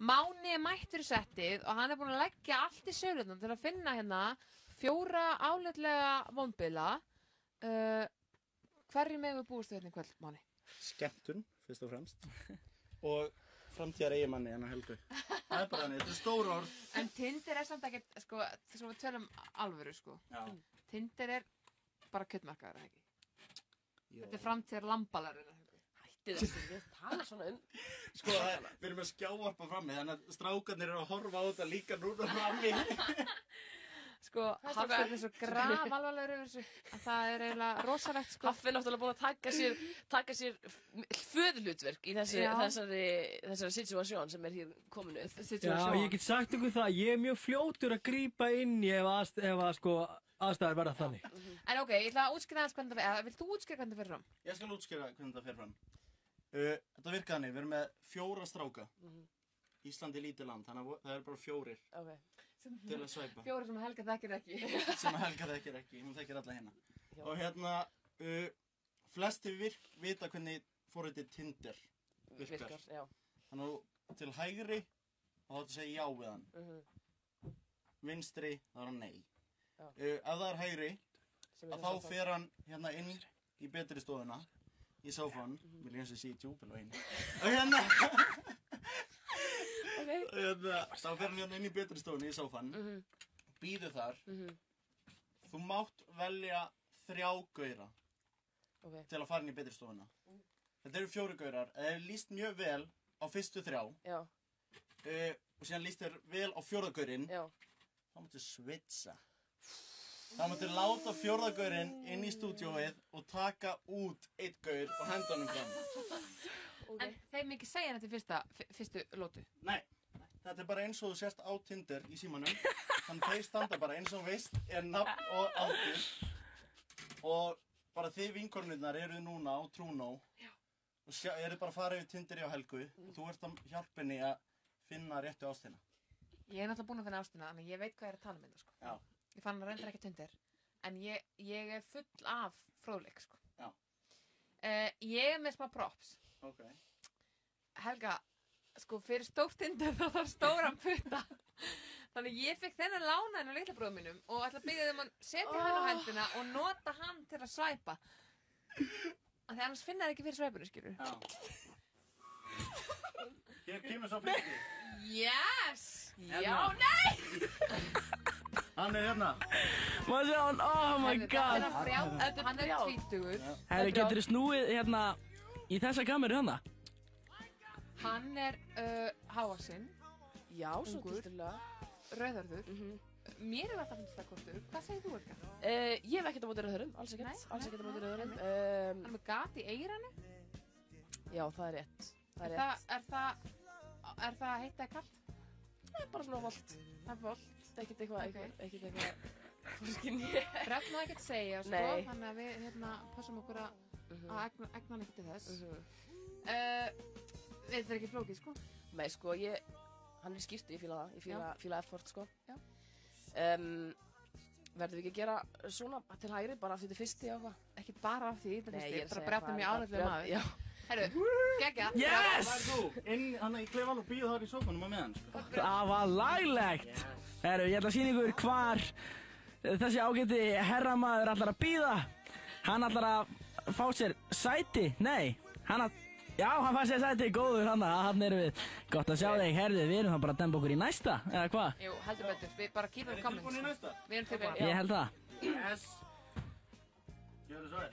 Máni mættur í settið og hann búinn að leggja allt í sölunum til að finna hérna 4 áleitlega vonbila. Hverju megum við búast hérna í kvöld, Máni? Skemmtun, fyrst og fremst. Og framtíðar eiginmanni hennar Helgu. Það bara þannig, þetta stór orð. En Tinder samt ekkert, sko, þess að við tölum alvöru, sko. Já. Tinder bara kjötmarkaður, ekki? Þetta framtíðar lambalarinn. Hættið þessu, við tala svona Sko, við erum að skjávarpa frammi, þannig að strákarnir eru að horfa á þetta líka núna frammi. Sko, Haffi svo grafalvarlegur yfir þessu að það eiginlega rosalegt, sko. Haffi náttúrulega búin að taka sér föðurhlutverk í þessari situasjón sem hér komin upp. Já, ég get sagt ykkur það, ég mjög fljótur að grípa inn í ef sko aðstæður verða þannig. En ok, ég ætla að útskýra aðeins hvernig það fer. Vilt þú útskýra hvernig það fer fram? Ég skal útskýra hvernig það fer fram. Þetta virkaði þannig, við erum með 4 stráka. Íslandi er lítið land, þannig að það bara 4. Okay. Til að svæpa. 4 sem Helga þekkir ekki. Sem Helga þekkir ekki, hún þekkir alla hérna. Já. Og hérna, flesti vita hvernig forritið Tinder virkar. Já. Þannig að til hægri, þá þáttu að segja já við hann. Vinstri, þá hann nei. Ef það er hægri, þá fer hann hérna inn í betri stofuna, í sófann, vil ég eins og sé í djúpil og inn. Og hérna... Þá fer hann hérna inn í betri stofuna í sófann, býður þar, þú mátt velja 3 gaura til að fara inn í betri stofuna. Þetta eru 4 gaurar, það er líst mjög vel á fyrstu 3 og síðan líst þér vel á 4. gaurinn, þá máttu switcha. Þá máttu láta 4. gaurinn inn í stúdíóið og taka út 1 gaur og henda honum fram. En þeim ekki segja þetta fyrstu lótu? Nei, þetta er bara eins og þú sérst á Tinder í símanum. Þannig þeir standa bara eins og veist er nafn og aldur. Og bara þið vinkonurnar eru núna á Trúnó. Og eru bara að fara yfir Tinder hjá Helgu. Og þú ert að hjálpa henni að finna réttu ástina. Ég er náttúrulega búin að finna ástina, þannig ég veit hvað er að tala um þetta, sko. Já. Ég fann hann reyndar ekki Tinder. En ég er full af fróðleik, sko. Já. Ég er með smá props. Ok. Helga, sko fyrir stórt Tinder þá þarf stóran putta. Þannig ég fekk þennan lána hennar litla bróðum mínum og ætla að biðja þeim að setja hann á hendina og nota hann til að svæpa. Af því annars finna það ekki fyrir svæpunu, skilur. Já. Hér kemur svo fyrsti. Yes! Já, nei! Hann er hérna. Má sjá hann, oh my god. Hann er 20. Herri, getur þið snúið hérna í þessa kameru hérna? Hann er hávaxinn. Já, svo tilturlega. Rauðhörður. Mér er alltaf finnst það kostur. Hvað segir þú, Helga? Ég hef ekkert á móti rauðhörðum, alls ekkert. Alls ekkert á móti rauðhörðum. Hann er með gat í eyranu? Já, það er rétt. Er það heitt eða kalt? Það er bara svona volt. Það er volt. Það er ekkert eitthvað Brett má ekkert segja, sko. Nei. Þannig að við passum okkur að egna hann ekkert til þess. Þetta er ekki flókið, sko. Nei, sko, hann er skýrt, ég fíla það. Ég fíla effort, sko. Já. Verðum við ekki að gera svona til hægri, bara af því þetta fyrsti og eitthvað? Ekki bara af því, Nei, ég er að segja bara Brett er mjög ánægðlega maður. Já. Herru, geggja. Yes! Það er þú, inn hann í klefan og býðu þar í sófanum á meðan, sko. Það var laglegt. Herru, ég ætla að sýna ykkur hvar þessi ágæti herramaður ætlar að bíða. Hann ætlar að fá sér sæti. Nei, hann fær sér sæti, góður hann erum við. Gott að sjá þig, herðu, við erum þá bara að demba okkur í næsta, eða hvað? Jú, heldur betur, við bara keep them coming. Tilbúin í næsta? Við erum tilbúin. Ég held það. Yes. Gjörðu svo vel.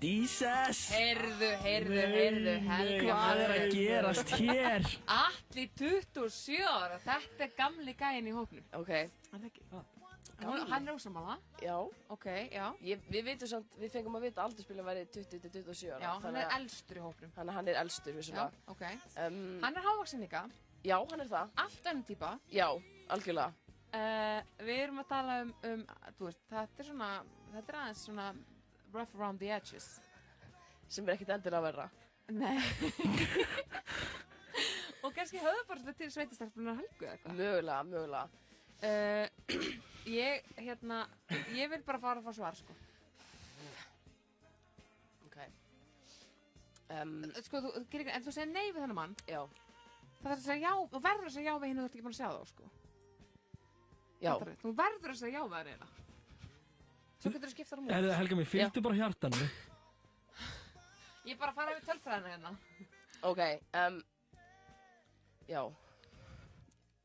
Jesus! Heyrðu, Helga. Hvað er að gerast hér? Atli 27 ára, þetta er gamli gæinn í hópnum. Ok. Hann er ekki? Hann er ósamála? Já. Ok, já. Við fengum að vita aldurspilin væri 20-27 ára. Já, hann er elstur í hópnum. Hann er elstur, vissulega. Já, ok. Hann er hávaxinn líka. Já, hann er það. Allt önnum típa. Já, algjörlega. Við erum að tala um þú veist, þetta er aðeins svona rough around the edges. Sem er ekkert endilega að verra. Nei. Og kannski höfðu bara til sveitastelpunar Helgu eða eitthvað. Mögulega. Ég vil bara fara að fá svar, sko. Ok. Sko, en þú segir nei við þennan mann. Já. Það þarf að segja já, þú verður að segja já við hinn og þú ert ekki búin að sjá þá, sko. Já. Þú verður að segja já við það reyna. Svo getur þú skipta um út. Helga mér, fylgdu bara hjartanu. Ég er bara að fara yfir tölfræðina hérna. Ok, já.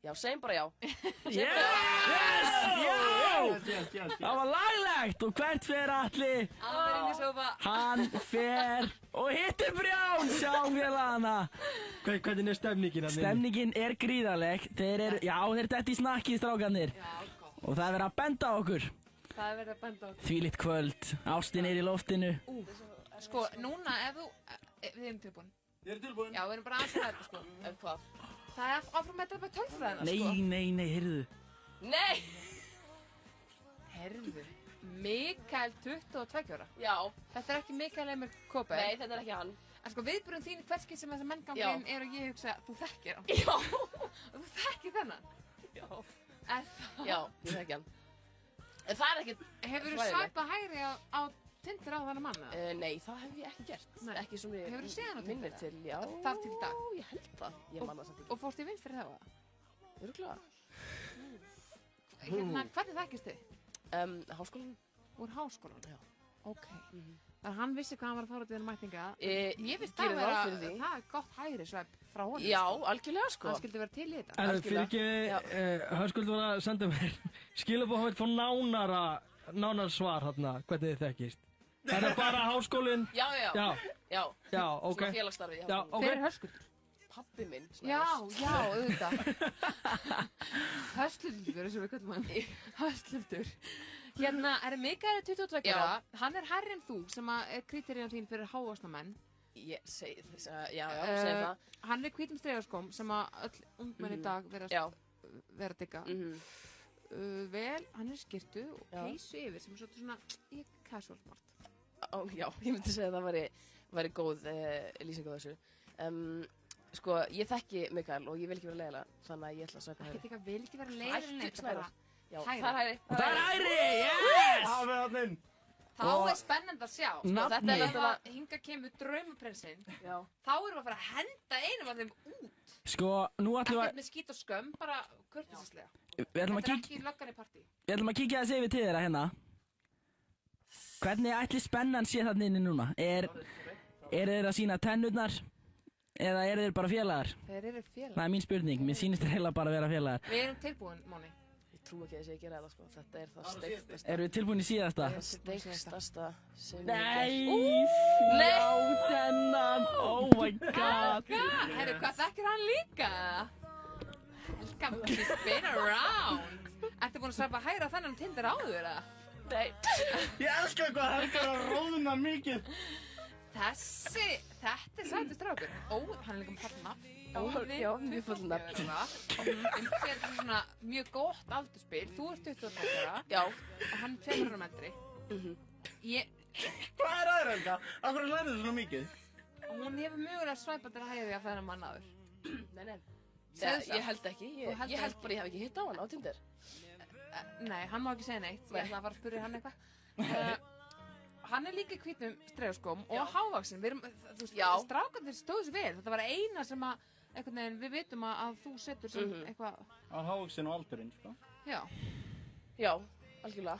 Já, segjum bara já. Yes! Yes. Það var laglegt og hvert fer Atli? Alveg inn í sofa. Hann fer og hittir Brján, sjá félagana. Hvernig er stemningin að Stemningin er gríðarleg. Þeir detta í snakkið, strákarnir. Já, gott. Og það er verið að benda á okkur. Það er verið að benda á okkur. Þvílíkt kvöld, ástin er í loftinu. Sko, núna ef þú... Við erum tilbúin. Ég er tilbúin. Já, við erum bara aðeins að þetta, sko. Hvað? Það er áfram með þetta með tölfræðina, sko. Nei, heyrðu. Nei! Herðu, Mikael 22 ára. Já. Þetta er ekki Mikael Emil Kóper. Nei, þetta er ekki hann. En sko, viðbröðum þín hverski sem þessar menn gangi inn er og ég hugsa, þú þekkir hann. Já. Þú þekkir þennan. Já. Er það? Já, ég þekki hann. En það er ekkert... Hefur þú sæpað hægri á Tinder á þennan manna? Nei, það hef ég ekki gert. Nei. Ekki sem ég Hefurðu séð hann á Tinder? minnir til, já. Þar til í dag? Ég held það. Ég man það samt ekki. Og fórst í vinst fyrir það? Örugglega. Hvernig þekkist þið? Háskólanum. Úr háskólan? Já. Ok. Þannig að hann vissi hvað hann var að fara út í þennan mætninga. Ég veist gerir það ráð fyrir því. það er gott hægri svepp frá honum. Já, algjörlega sko. Hann skildi vera til í þetta. En fyrir ekki, Höskuldur var að senda mér skilabóð hann fór nánara svar hérna, hvernig þið þekkist. Er það bara háskólinn? Já. Já, ok. Svona félagsstarfi. Já, ok. Hver er Höskuldur? Pabbi minn. Já, auðvitað. Höskuldur, eins og við kallum hann. Höskuldur. Hérna, er Mikael 22 ára, hann er hærri en þú sem er kríterían þín fyrir hávaxnamenn. Ég segi þess að, já, segi það. Hann er hvítum strigaskóm sem að öll ungmenn í dag vera að digga. Vel, hann er skyrtu og peysu yfir sem er svona casual smart. Já, ég myndi segja að það væri góð lýsing á þessu. Sko, ég þekki Mikael og ég vil ekki vera leiðilega, þannig að ég ætla að svæpa hægri. Ekki vil ekki vera leiðilega, bara já, það er hægri. Það er hægri, yes! Hafið hann inn. Þá er spennandi að sjá. Nafni. Ef að hinga kemur draumaprinsinn, þá erum við að fara að henda einum af þeim út. Sko, nú ætlum við Ekkert með skít og skömm, bara kurteislega. Við ætlum Þetta er ekki löggan í partí. Við ætlum að kíkja þess yfir til þeirra hérna. Hvernig ætli spennan sé þarna inni núna? Er þeir að sýna tennurnar? Eða eru þeir bara félagar? Þeir eru félagar. Það er mín spurning, mér sýnist þeir heila bara að vera félagar. Við erum tilbúin, Móni. Ég trú ekki að ég gera það, sko. Þetta er það steiktasta. Erum við tilbúin í síðasta? Það steiktasta sem Nei! Já, þennan! Oh my god! Herru, hvað þekkir hann líka? Helga, she's been around. Ertu búin að svæpa hægra þennan Tinder áður, eða? Nei. Ég elska hvað Helga er að róðna mikið. Þetta er sætur strákur. Hann er líka með fallna. Já, mjög fallna. Þetta er svona mjög gott aldurspil. Þú ert 22 ára. Já. Og hann 2 árum eldri. Hvað er aðra Helga? Akkur lærið þú svona mikið? Hún hefur mögulega svæpað til hægri af þennan mann áður. Nei. Segðu það. Ég held ekki. Ég held bara ég hef ekki hitt á hann á Tinder. Nei, hann má ekki segja neitt. Ég ætla að fara að spyrja hann eitthvað. Hann er líka í hvítum stregaskóm og hávaxinn. Þú veist, strákarnir stóðu sér vel. Þetta var eina sem að, einhvern veginn, við vitum að þú setur sem eitthvað... Hann hávaxinn og aldurinn, sko. Já. Já, algjörlega.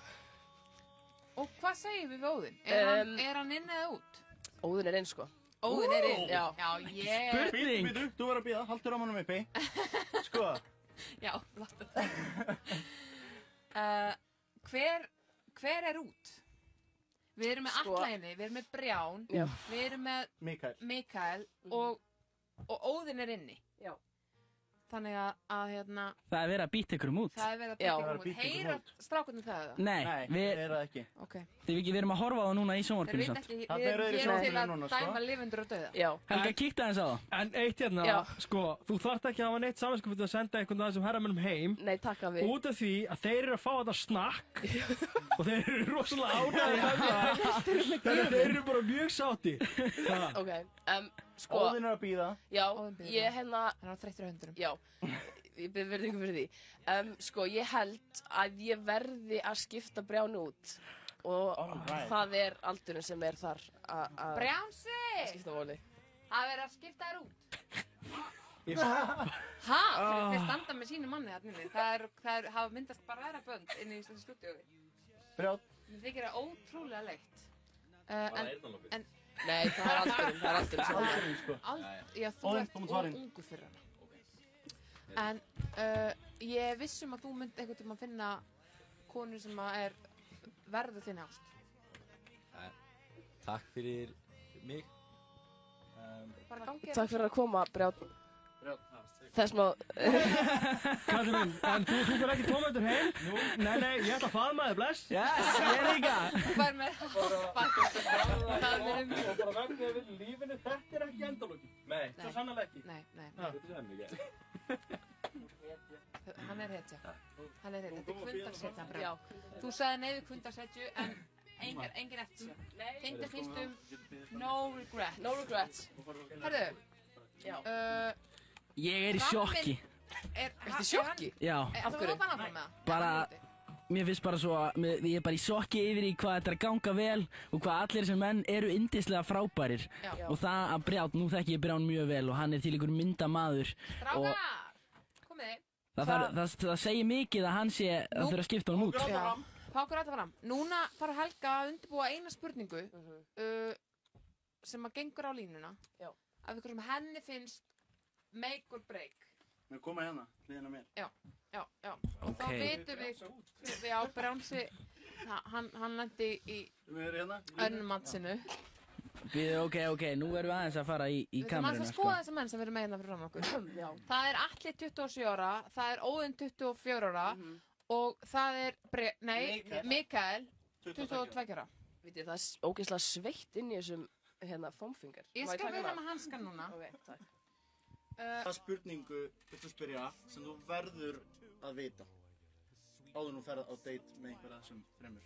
Og hvað segir við Óðinn? Er hann inn eða út? Óðinn er inn, sko. Óðinn er inn? Já. Spurning! Býtu, þú verður að bíða. Haldur á mannum uppi. Sko. Já, flott. Hver er út? Við erum með Atlaini, við erum með Brján, við erum með Mikael og Óðinn er inni. Já. Þannig að hérna... Það er verið að býta ykkur út. Það er verið að býta ykkur út. Heyra strákunum það? Nei, við erum það ekki. Ok. Við erum að horfa á það núna í sjónvarpinu samt. Við erum til að dæma lifendur og dauða. Já. Helga, kíkta eins á það. En eitt hérna, sko, þú þarft ekki að hafa neitt samanskapið að senda einhvern af þessum herramönnum heim. Nei, takk að við. Út af því að þeir eru að fá þetta snakk og þeir eru rosalega ánægðir með það. Þannig að þeir eru bara mjög sáttir. Ok, sko... Óðinn er að bíða. Já, ég hérna... Hann er þreyttur á höndurum. Já, ég byrði verið ykkur fyrir því. Sko, ég held að ég verði að skipta Brján út og það er aldurinn sem er þar að Brjánsi! skipta voli. Það verður að skipta þér út. Þeir standa með sínu manni þarna inni. Það hafa myndast bara aðra bönd inn í þessu stúdíói. Brját. Mér þykir það ótrúlega leitt. Bara eyrnalokkur. Nei, það er aldurinn. Sko. Já, þú ert ungur fyrir hana. En ég er viss að þú myndi einhvern tímann finna konu sem verður þinni ást. Takk fyrir mig. Takk fyrir að koma, Brját. Þess má... Kallur minn, en þú fyrir ekki tómættur heim? Nei, ég ætla að faðma þig, bless. Yes, ég líka. Þú fær með bakast. Það er Og bara vegna við lífinu, þetta er ekki endalóki. Nei, svo sannarlega ekki. Nei. Hann er hetja. Þetta er kvundarshetja, Brját. Þú sagði nei við kvundarshetju, en engin eftir. Tengdi fyrst no regrets. Herðu. Já. Ég er í sjokki. Ertu í sjokki? Já. Af hverju? Bara, mér finnst bara svo að ég er bara í sjokki yfir í hvað þetta er að ganga vel og hvað allir þessir menn eru yndislega frábærir. Og það að Brját, nú þekki ég Brján mjög vel og hann er til ykkur myndamaður. Strákar, komið þið. Það segir mikið að hann sé að þurfa að skipta honum út. Fá okkur alltaf fram. Núna þarf Helga að undirbúa eina spurningu sem að gengur á línuna. Af ykkur sem henni finnst make or break. Við koma hérna, hliðina mér. Já. Og þá vitum við á Brjánsi, hann lendi í önnmatsinu. Ok, nú erum við aðeins að fara í kameruna. Við erum aðeins að skoða þessa menn sem við erum með hérna fyrir fram okkur. Það er Atli 27 ára, það er Óðinn 24 ára og það er Mikael 22 ára. Vitið, það er ógeðslega sveitt inn í þessum foamfinger. Ég skal vera með hanskan núna. Ok, takk. Það spurningu viltu spyrja sem þú verður að vita áður nú ferð á date með einhverja sem fremur.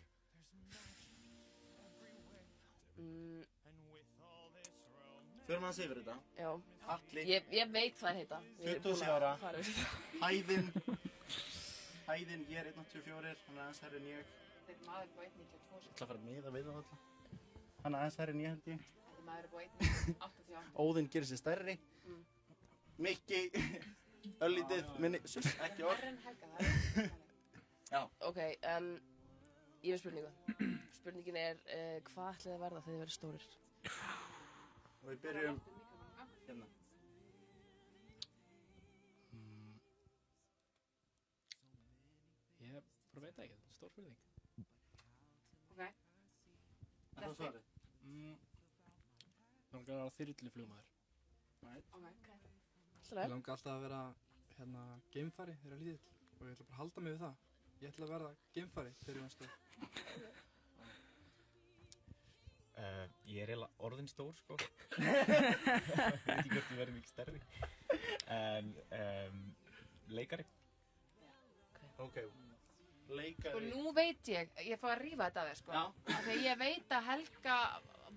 Förum aðeins yfir þetta. Já. Atli. Ég veit hvað heita. 27 ára. Hæðin, ég er 1.84, hann er aðeins hærri en ég. Þetta er maður på 1.92. Ég ætla að fara með það við á þetta. Hann er aðeins hærri en ég held ég. Þetta er maður på 1.88. Óðinn gerir sér stærri. Mikki, öllítið, minni, ekki orð. Já. Ok, ég hef spurningu. Spurningin er, hvað ætlið að verða þegar þið verður stórir? Og við byrjum hérna. Ég bara veit ekki, stór spurning. Ok. Er það svarið? Það langar að vera þyrluflugmaður. Ég langar alltaf að vera geimfari þegar ég er lítill og ég ætla bara að halda mig við það. Ég ætla að verða geimfari þegar ég er stór. Ég er eiginlega orðinn stór, sko. Ég veit ekki hvort ég verði mikið stærri. En leikari. Ok. Leikari. Og nú veit ég fá að rífa þetta af þér, sko. Já. Þegar ég veit að Helga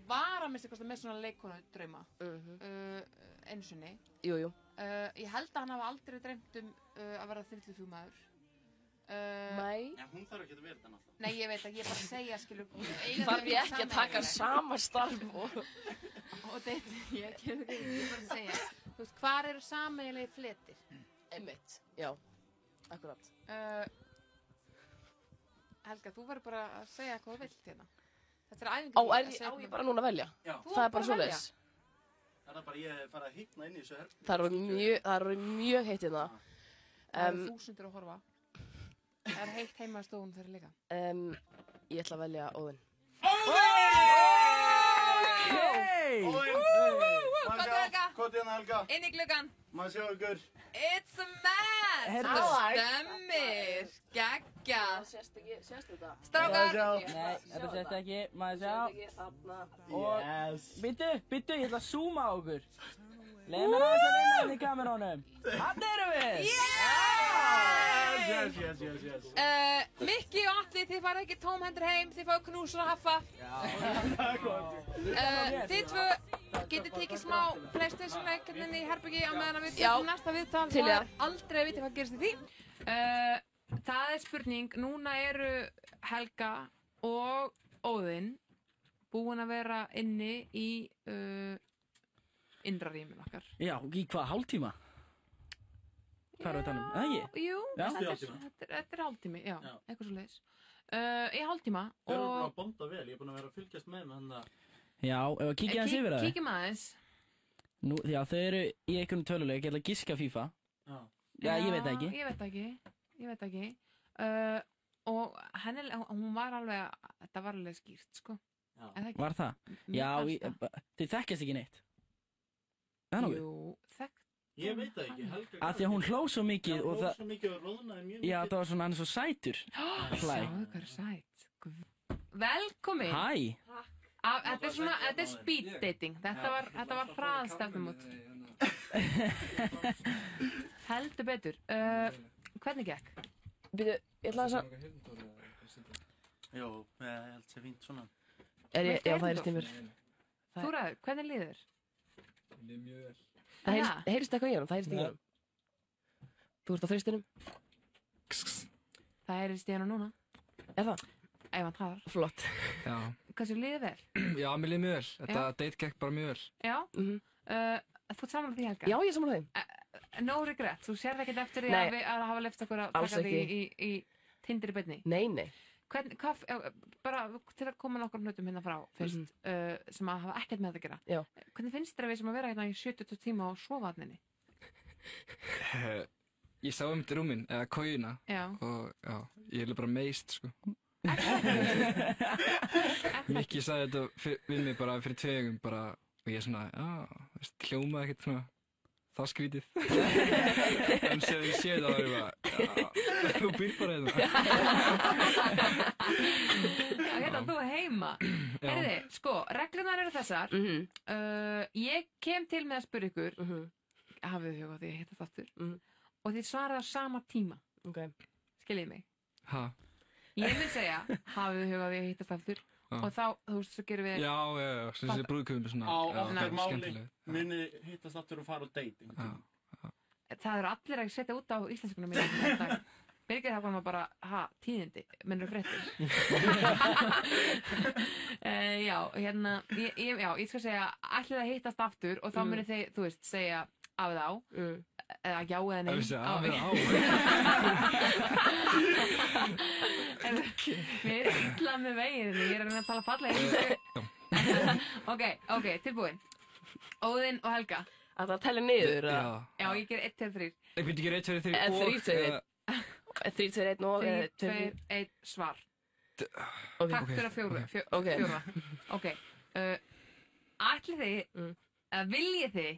var að mista með svona leikonu drauma. Einu sinni. Jú. Ég held að hann hafa aldrei dreymt að vera þyrluflugmaður. Nei. Já, hún þarf ekki að vera þetta náttúrulega. Nei, ég veit ekki, ég bara segja, skilur. Þarf ég ekki að taka sama starf og þetta, ég bara að segja. Þú veist, hvar eru sameiginlegir fletir? Einmitt, já, akkurat. Helga, þú verður bara að segja hvað þú vilt hérna. Þetta er æfingar. Á ég bara núna að velja? Já. Það er bara svoleiðis. Það er bara ég farið að hitna inn í þessu herbergi. Það er mjög heitt hérna. Það eru þúsundir að horfa. Það er heitt heima í stofunum þeirra líka. Ég ætla að velja Óðinn. Óðinn! Hvað er Helga? Hvað er hérna Helga? Inn í gluggan. Maður sjá ykkur. It's a man! Herðu. Stemmir! Geggjað! Sést þetta? Strákar! Nei, þetta sést ekki, maður sjá. Þarna. Yes. Bittu, ég ætla að zooma á okkur. Leið mér aðeins að reyna í kamerónum. Þarna erum við! Yes. Mikki og Atli, þið farið ekki tómhendur heim, þið fáið knús og haffa. Þið tvö getið tekið smá PlayStation-leik í herbyggi á meðan við tökum næsta viðtal. Það er aldrei að vita hvað gerist í því. Það er spurning, núna eru Helga og Óðinn búin að vera inni í innra rýminu okkar. Já, í hvað, hálftíma? hvað erum við að tala um? Eða ekki? Jú, Já. þetta er hálftími, já, Já. eitthvað svo leiðis. Í hálftíma Þau eru búin og að bonda vel, ég er búin að vera að fylgjast með hann að... Já, ef að kíkja hans yfir það. kíkjum aðeins. Nú, já, þau eru í einhvern töluleik, ég ætla að giska FIFA. Já. Já, ég veit það ekki. Ég veit ekki. Og hún var alveg, þetta var alveg skýrt, sko. Já. Er það ekki? Var það? Já, þið þekkjast ekki neitt. Það er nokkuð. Jú, þekkt. Ég veit það ekki, Helga... Af því að hún hló svo mikið og það... það... Hló svo mikið og róðnaði mjög mikið. Já, það var svona, hann er svo sætur. Hlæ. Sjáðu hvað er sætt. Velkomin. Hæ. Þetta er svona, þetta er speed dating. Þetta var hraðstefnumót. Heldur betur. Hvernig gekk? Býtu, ég ætla að Jó, ég held sér fínt svona. Já, það er stímur. Þú ræður, hvernig líður? Mér mjög vel. Það heyrist eitthvað í honum, það heyrist í honum. Þú ert á þristinum. Það heyrist í honum núna. Er það? Ef hann talar. Flott. Já. Hversu líður vel? Já, mér líður mjög vel. Þetta date gekk bara mjög vel. Já. Þú ert saman á því, Helga? Já, ég er saman á þeim. No regret, þú sérð ekkert eftir því að hafa lefst okkur að taka því í Tinder í beinni? Nei. Bara til að koma nokkur hlutum hérna frá fyrst, sem að hafa ekkert með það að gera. Já. Hvernig finnst þér að við sem að vera hérna í 70 tíma á sofaðninni? Ég sá rúmin, eða kójuna. Já. Og já, ég er bara meist, sko. Mikki sagði þetta við mig bara fyrir 2 vikum bara, og ég svona, hljómaði ekkert svona það skrítið. En sér ég sé það og ég bara, þú býr bara hérna. Hérna, þú er heima. Heyrðu, sko, reglunar eru þessar. Ég kem til með að spyrja ykkur, hafið þið hugað því að hittast aftur, og þið svaraði á sama tíma. Skiljiði mig? Hæ? Ég vil segja, hafið þið hugað því að hittast aftur, og þá, þú veist, svo gerum við... Já, sem sé brúðkaupinu svona. Á okkar máli muni hittast aftur og fara á date. Það eru allir að setja út á íslenskunum mínu í dag. Birgir það komið bara, tíðindi, mennur fréttir. Já, hérna, ég skal segja, ætlið að hittast aftur og þá muni þið, þú veist, segja af eða á, eða já eða nei. Af eða á. Mér er illa með veginn, ég er að reyna að tala fallega. Ok, tilbúin. Óðinn og Helga. Að það telli niður? Já, ég ger 1, 2, 3. Ég myndi gera 1, 2, 3 og... 3, 2, 1. 3, 2, 1 og... 3, 2, 1, svar. Takk fyrir að fjóra. Ok. Ætlið þið, eða viljið þið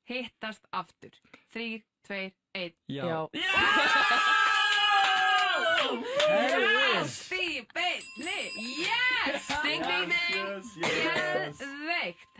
hittast aftur? 3, 2, 1. Já. Yes! Því beinni! Yes! Ding, ding, ding! Geðveikt!